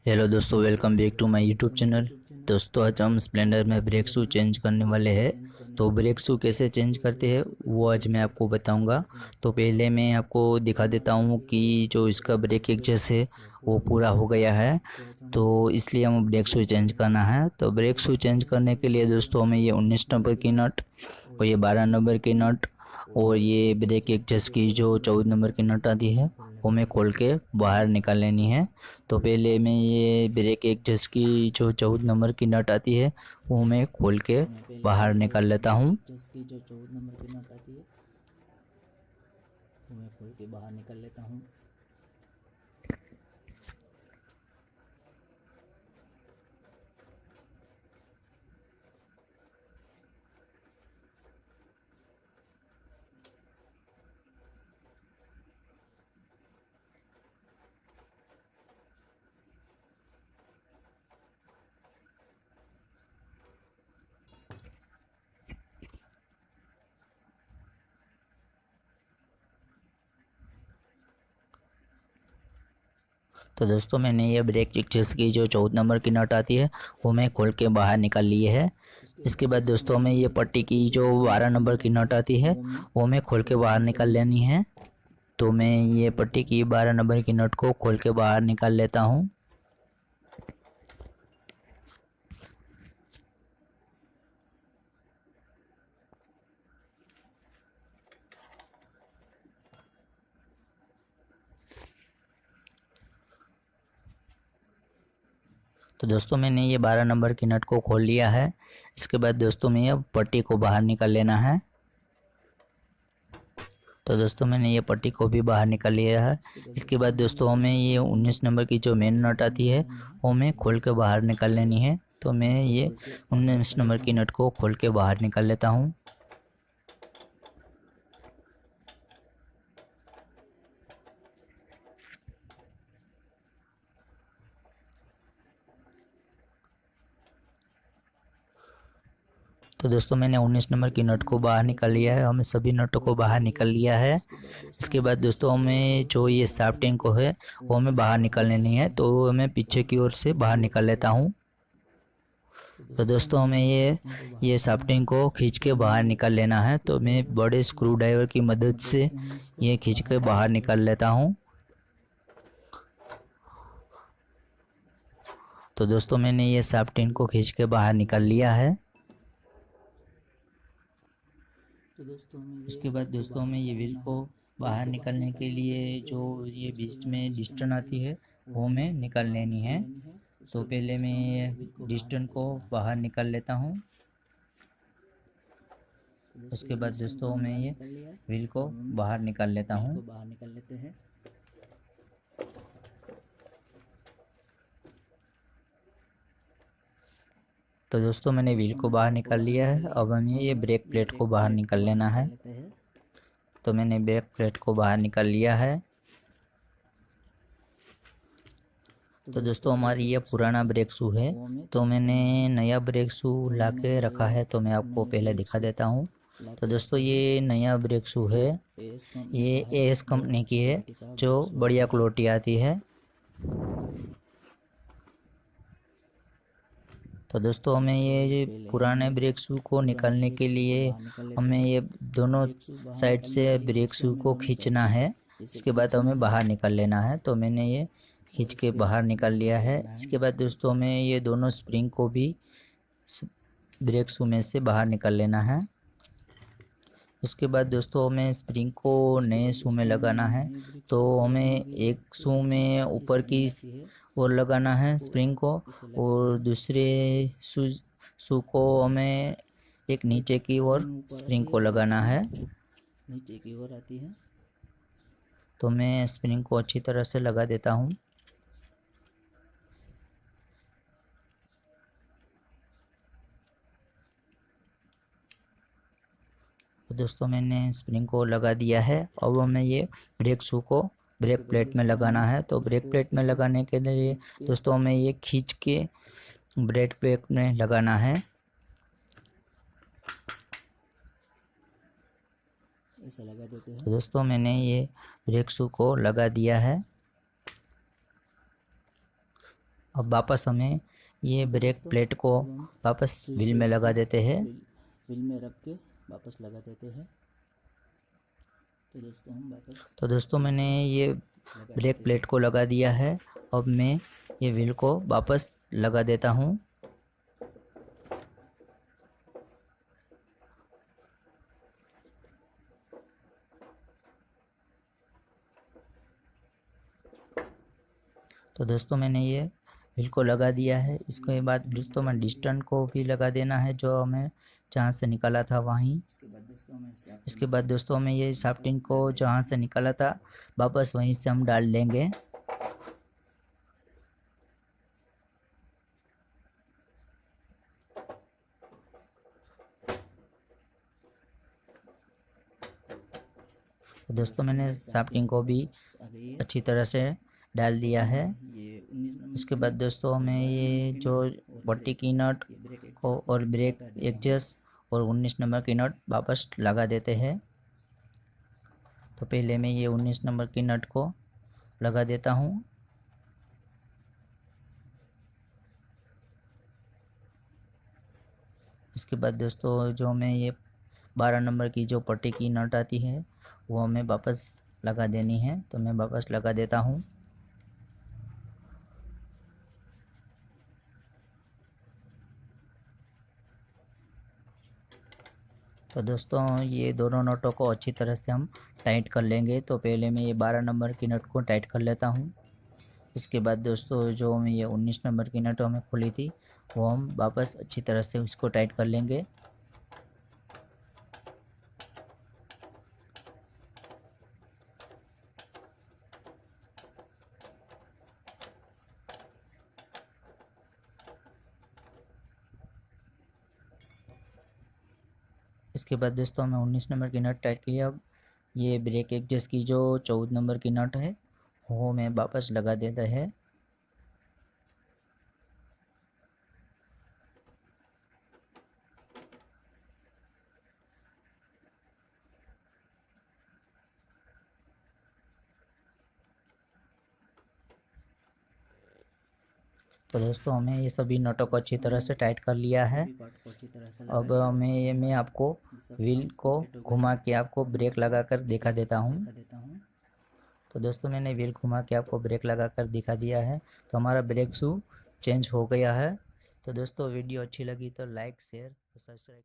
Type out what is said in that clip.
Hello दोस्तों, welcome back to my YouTube channel. दोस्तों, आज हम स्प्लेंडर में ब्रेक शू चेंज करने वाले हैं। तो ब्रेक शू कैसे चेंज करते हैं वो आज मैं आपको बताऊंगा। तो पहले मैं आपको दिखा देता हूं कि जो इसका ब्रेक एडजस्ट है वो पूरा हो गया है। तो इसलिए हमें ब्रेक शू चेंज करना है। तो ब्रेक शू चेंज करने के लिए दोस्तों हमें ये 19 नंबर की नट और ये 12 नंबर की नट और ये ब्रेक एडजस्ट की जो 14 नंबर की नट आती है वो मैं खोल के बाहर निकाल लेनी है। तो पहले मैं ये ब्रेक एडजस्ट की जो 14 नंबर की नट आती है वो मैं खोल के बाहर निकाल लेता हूँ। की जो 14 नंबर की नट आती है वो मैं खोल के बाहर निकाल लेता हूँ। तो दोस्तों, मैंने ये ब्रेक एडजस्ट की जो 14 नंबर की नट आती है वो मैं खोल के बाहर निकाल ली है। इसके बाद दोस्तों हमें ये पट्टी की जो 12 नंबर की नट आती है वो मैं खोल के बाहर निकाल लेनी है। तो मैं ये पट्टी की 12 नंबर की नट को खोल के बाहर निकाल लेता हूँ। तो दोस्तों, मैंने ये 12 नंबर की नट को खोल लिया है। इसके बाद दोस्तों मैं ये पट्टी को बाहर निकाल लेना है। तो दोस्तों, मैंने ये पट्टी को भी बाहर निकाल लिया है। इसके बाद दोस्तों हमें ये 19 नंबर की जो मेन नट आती है वो मैं खोल के बाहर निकाल लेनी है। तो मैं ये 19 नंबर की नट को खोल के बाहर निकाल लेता हूँ। तो दोस्तों, मैंने 19 नंबर की नट को बाहर निकाल लिया है। हमें सभी नटों को बाहर निकाल लिया है। इसके बाद दोस्तों हमें जो ये शाफ्टिंग को है वो हमें बाहर निकाल लेनी है। तो मैं पीछे की ओर से बाहर निकाल लेता हूँ। तो दोस्तों, हमें ये शाफ्टिंग को खींच के बाहर निकाल लेना है। तो मैं बड़े स्क्रू ड्राइवर की मदद से ये खींच के बाहर निकाल लेता हूँ। तो दोस्तों, मैंने ये शाफ्टिंग को खींच के बाहर निकाल लिया है। उसके बाद दोस्तों हमें ये व्हील को बाहर निकालने के लिए जो ये बीच में डिस्टन आती है वो हमें निकाल लेनी है। तो पहले मैं ये डिस्टन को बाहर निकाल लेता हूँ। उसके बाद दोस्तों मैं ये व्हील को बाहर निकाल लेता हूँ। बाहर निकाल लेते हैं। तो दोस्तों, मैंने व्हील को बाहर निकाल लिया है। अब हमें ये ब्रेक प्लेट को बाहर निकाल लेना है। तो मैंने ब्रेक प्लेट को बाहर निकाल लिया है। तो दोस्तों, हमारी ये पुराना ब्रेक शू है। तो मैंने नया ब्रेक शू ला के रखा है। तो मैं आपको पहले दिखा देता हूँ। तो दोस्तों, ये नया ब्रेक शू है। ये एस कंपनी की है जो बढ़िया क्वालिटी आती है। तो दोस्तों, हमें ये पुराने ब्रेक शू को निकालने के लिए हमें ये दोनों साइड से ब्रेक शू को खींचना है। इसके बाद हमें बाहर निकाल लेना है। तो मैंने ये खींच के बाहर निकाल लिया है। इसके बाद दोस्तों हमें ये दोनों स्प्रिंग को भी ब्रेक शू में से बाहर निकाल लेना है। उसके बाद दोस्तों हमें स्प्रिंग को नए शू में लगाना है। तो हमें एक शू में ऊपर की ओर लगाना है स्प्रिंग को और दूसरे शू को हमें एक नीचे की ओर स्प्रिंग को लगाना है। नीचे की ओर आती है। तो मैं स्प्रिंग को अच्छी तरह से लगा देता हूँ। तो दोस्तों, मैंने स्प्रिंग को लगा दिया है। अब हमें ये ब्रेक शू को ब्रेक प्लेट में लगाना है। तो ब्रेक प्लेट में लगाने के लिए दोस्तों हमें ये खींच के ब्रेक प्लेट में लगाना है। ऐसा लगा देते हैं। तो दोस्तों, मैंने ये ब्रेक शू को लगा दिया है। अब वापस हमें ये ब्रेक दोस्तों, प्लेट को अब हम वापस फिर व्हील से में लगा इसको देते हैं। व्हील में रख के वापस लगा देते हैं। तो दोस्तों हम वापस तो दोस्तों मैंने ये लगा ब्रेक देते हैं। प्लेट को लगा दिया है। अब मैं ये व्हील को वापस लगा देता हूँ। तो दोस्तों मैंने ये व्हील को लगा दिया है। इसके बाद दोस्तों मैं डिस्टेंस को भी लगा देना है जो हमें जहाँ से निकाला था वहीं। इसके बाद दोस्तों हमें ये शाफ्टिंग को जहाँ से निकाला था वापस वहीं से हम डाल देंगे। तो दोस्तों मैंने शाफ्टिंग को भी अच्छी तरह से डाल दिया है। इसके बाद दोस्तों हमें ये जो पट्टी की नट को और ब्रेक एडजस्ट और 19 नंबर की नट वापस लगा देते हैं। तो पहले मैं ये 19 नंबर की नट को लगा देता हूँ। इसके बाद दोस्तों जो मैं ये 12 नंबर की जो पट्टी की नट आती है वो हमें वापस लगा देनी है। तो मैं वापस लगा देता हूँ। तो दोस्तों ये दोनों नटों को अच्छी तरह से हम टाइट कर लेंगे। तो पहले मैं ये 12 नंबर की नट को टाइट कर लेता हूँ। इसके बाद दोस्तों जो मैं ये 19 नंबर की नट हमें खुली थी वो हम वापस अच्छी तरह से उसको टाइट कर लेंगे। इसके बाद दोस्तों हमें 19 नंबर की नट टाइट की। अब ये ब्रेक एडजस्ट की जो 14 नंबर की नट है वो मैं वापस लगा देता है। तो दोस्तों हमें ये सभी नटों को अच्छी तरह से टाइट कर लिया है। अब मैं आपको व्हील को घुमा के आपको ब्रेक लगा कर दिखा देता हूँ। तो दोस्तों मैंने व्हील घुमा के आपको ब्रेक लगा कर दिखा दिया है। तो हमारा ब्रेक शू चेंज हो गया है। तो दोस्तों वीडियो अच्छी लगी तो लाइक शेयर और सब्सक्राइब।